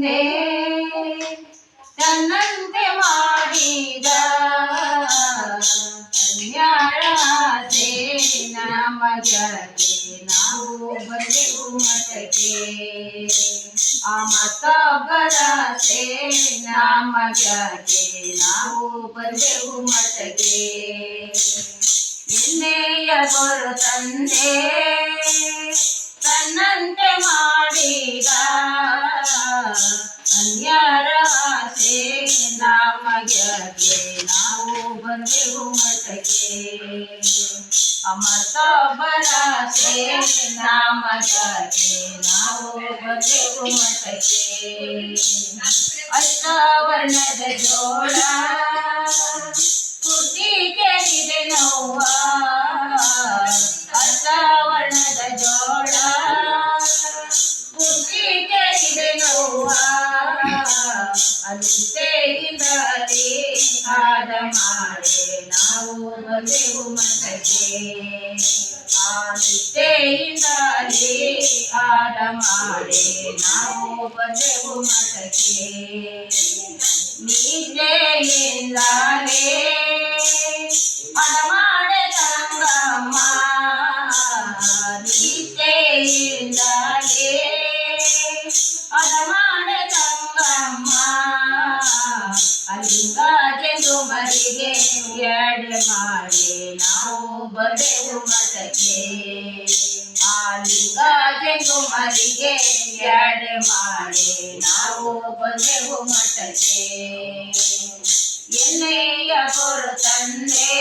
ತಂದೆ ತನ್ನಂತೆ ಮಾಡಿದ ಅನ್ಯಾರಾಸೆ ನಮಗದೆ ನಾವು ಬಂದೆವು ಮಠಕ್ಕೆ ಆ ಮತ್ತೊಬ್ಬರಾಸೆ ನಮಗದೆ ನಾವು ಬಂದೆವು ಮಠಕ್ಕೆ ಎಣ್ಣೆಯ ಗುರು ತಂದೆ ತನ್ನಂತೆ ಮಾಡಿದ ಅನ್ಯರ ಆಸೆ ನಮಗದೆ ನಾವು ಬಂದೆವು ಮಠಕ್ಕೆ ಮತ್ತೊಬ್ಬರಾಸೆ ನಮಗದೆ ನಾವು ಬಂದೆವು ಮಠಕ್ಕೆ ಅಷ್ಟವರ್ಣದ ಜೋಳ ಪೂರ್ತಿ ಕೇಳಿದೆ ನೋವ ಅಷ್ಟವರ್ಣದ ಜೋಳ ಪೂರ್ತಿ ಕೇಳಿದೆ ನೋವ ಅನಿಷ್ಟೆಯಿಂದಲೇ ಆದ ಮಾಡೆ ನಾವು ಬಂದೆವು ಮಠಕ್ಕೆ ಅನಿಷ್ಟೆಯಿಂದಲೇ ಆದ ಮಾಡೆ ನಾವು ಬಂದೆವು ಮಠಕ್ಕೆ ನಿಷ್ಠೆಯಿಂದಲೇ ಅದ ಮಾಡೆ ತಂಗಮ್ಮ ನಿಷ್ಠೆಯಿಂದಲೇ ಅದ ಮಾಡೆ ತಂಗಮ್ಮ ಅಲಿಂಗಜೆಂದು ಮರಿಗೆ ಎಡೆ ಮಾಡಿ ನಾವು ಬಂದೆವು ಮಠಕ್ಕೆ ಅಲಿಂಗಜೆಂದು ಮರಿಗೆ ಎಡೆ ಮಾಡಿ ನಾವು ಬಂದೆವು ಮಠಕ್ಕೆ ಎಣ್ಣೆಯ ಗುರು ತಂದೆ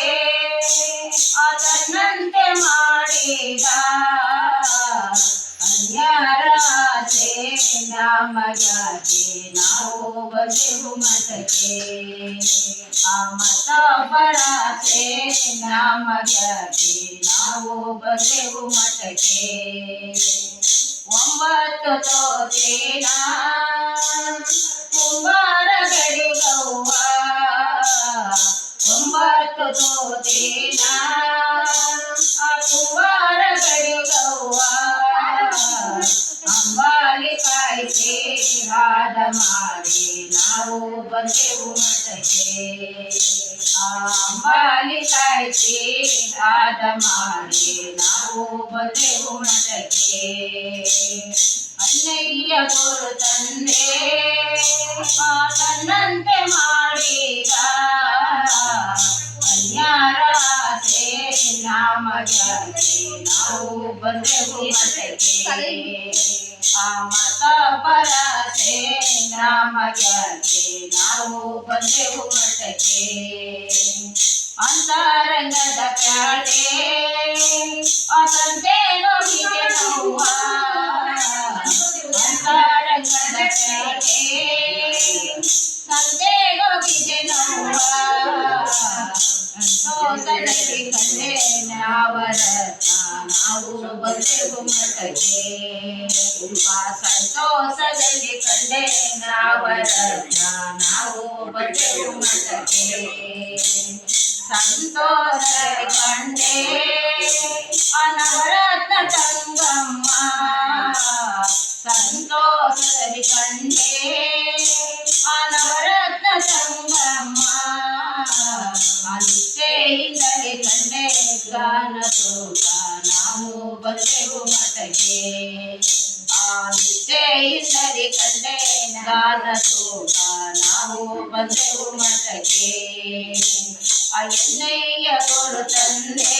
ತನ್ನಂತೆ ಮಾಡಿದ ಅನ್ಯರಾಸೆ ನಮಗದೆ ನಾವು ಬಂದೆವು ಮಠಕ್ಕೆ ಆ ಮತ್ತೊಬ್ಬರಾಸೆ ನಮಗದೆ ನಾವು ಬಂದೆವು ಮಠಕ್ಕೆ 9 ತೋತೇನ ಕುಂಬಾರ ಗಡಿಗವ್ವ 9 ತೋತೇನ ಕುಂಬಾರ ಗಡಿಗವ್ವ ಅಂಬಾಲಿ ಕಾಯ್ದೆ ಹಾದ ಮಾಡಿ ನಾವು ಬಂದೆವು ಮಠಕ್ಕೆ ಅಂಬಾಲಿ ಕಾಯ್ದೆ ಹಾದ ಮಾಡಿ ನಾವು ಬಂದೆವು ಮಠಕ್ಕೆ ಅಣ್ಣಯ್ಯ ಗುರು ತಂದೆ ತನ್ನಂತೆ ಮಾಡಿದ ಅನ್ಯರಾಸೆ ನಮಗದೆ ನಾವು ಬಂದೆವು ಮಠಕ್ಕೆ ಆ ಮತ್ತೊಬ್ಬರಾಸೆ ನಮಗದೆ ನಾವು ಬಂದೆವು ಮಠಕ್ಕೆ ಅಂತರಂಗದ ಪ್ಯಾಟೆ ಅಸಂತೆ ನೋಡಿದೆ ನೋವ ಅಂತರಂಗದ ಪ್ಯಾಟೆ ಸಂತೆ ಹೋಗಿದೆ ನೋವ ಸಂತೋಷದಲ್ಲಿ ಕಂಡೆ ನಾವರತ್ನ ನಾವು ಬಂದೆವು ಮಠಕ್ಕೆ ಆ ಸಂತೋಷದಲ್ಲಿ ಕಂಡೆ ನಾವರತ್ನ ನಾವು ಬಂದೆವು ಮಠಕ್ಕೆ ಸಂತೋಷದಲ್ಲಿ ಕಂಡೆ ನವರತ್ನ ತಂಗಮ್ಮ ಸಂತೋಷದಲ್ಲಿ ಕಂಡೆ ನವರತ್ನ ತಂಗಮ್ಮ ಅನಿಷ್ಟೆಯಿಂದಲೇ ಕಂಡೆ ಗಾನ ತೋಟ ನಾವು ಬಂದೆವು ಮಠಕ್ಕೆ ನಿಷ್ಠೆಯಿಂದಲೇ ಕಂಡೆ ಗಾನ ತೋಟ ನಾವು ಬಂದೆವು ಮಠಕ್ಕೆ ಎಣ್ಣೆಯ ಗುರು ತಂದೆ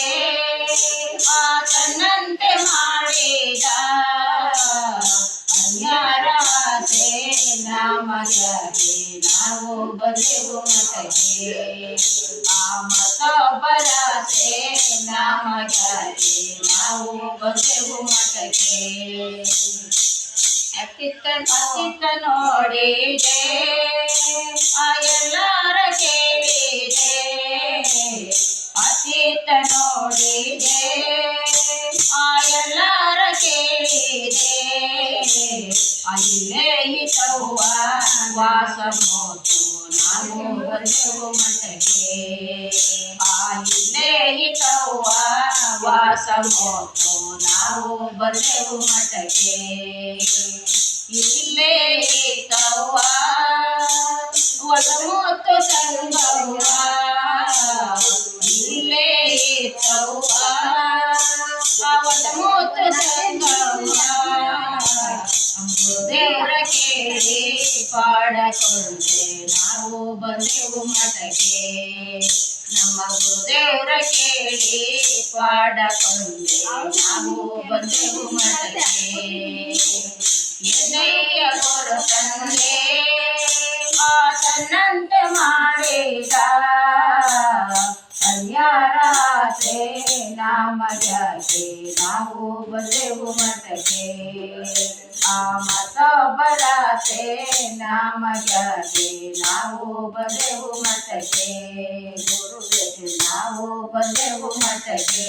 ತನ್ನಂತೆ ಮಾಡಿದ ಅನ್ಯರಾಸೆ ನಮಗದೆ ನಾವು ಬಂದೆವು ಮಠಕ್ಕೆ ಆ ಮತ್ತೊಬ್ಬರಾಸೆ ನಮಗದೆ ನಾವು ಬಂದೆವು ಮಠಕ್ಕೆ ಅತ್ತಿತ್ತ ನೋಡಿದೆ ಎಲ್ಲರ ಕೇಳಿದೆ ಅತ್ತಿತ್ತ ನೋಡಿದೆ ಎಲ್ಲರ ಕೇಳಿದೆ ಅಲ್ಲೇ ಇತವ್ವ ವಾಸ ಮೋತು ನಾವು ಬಂದೆವು ಮಠಕ್ಕೆ ಇಲ್ಲೇ ಇತವ್ವ ವಾಸ ಮೋತು ನಾವು ಬಂದೆವು ಮಠಕ್ಕೆ ಇಲ್ಲೇ ಇತವ್ವ ವಸಮುತ್ತು ಸಂಗವ್ವ ಇಲ್ಲೇ ಇತ್ತವ್ವ ವಸಮುತ್ತು ಸಂಗವ್ವ ಗುರುದೇವರ ಕೇಳಿ ಪಾಡಕೊಂಡೆ ನಾವು ಬಂದೆವು ಮಠಕ್ಕೆ ನಮ್ಮ ಗುರುದೇವರ ಕೇಳಿ ಪಾಡಕೊಂಡೆ ನಾವು ಬಂದೆವು ಮಠಕ್ಕೆ ಎಣ್ಣೆಯ ಗುರು ತಂದೆ ಆತನಂತೆ ಮಾಡಿದ ಅನ್ಯಾರಾಸೆ ನಮಗ್ಯಾಕೆ ನಾವು ಬಂದೆವು ಮಠಕ್ಕೆ ಆ ಮತ್ತೊಬ್ಬರಾಸೆ ನಮಗ್ಯಾಕೆ ನಾವು ಬಂದೆವು ಮಠಕ್ಕೆ ಗುರುವೇ ನಾವು ಬಂದೆವು ಮಠಕ್ಕೆ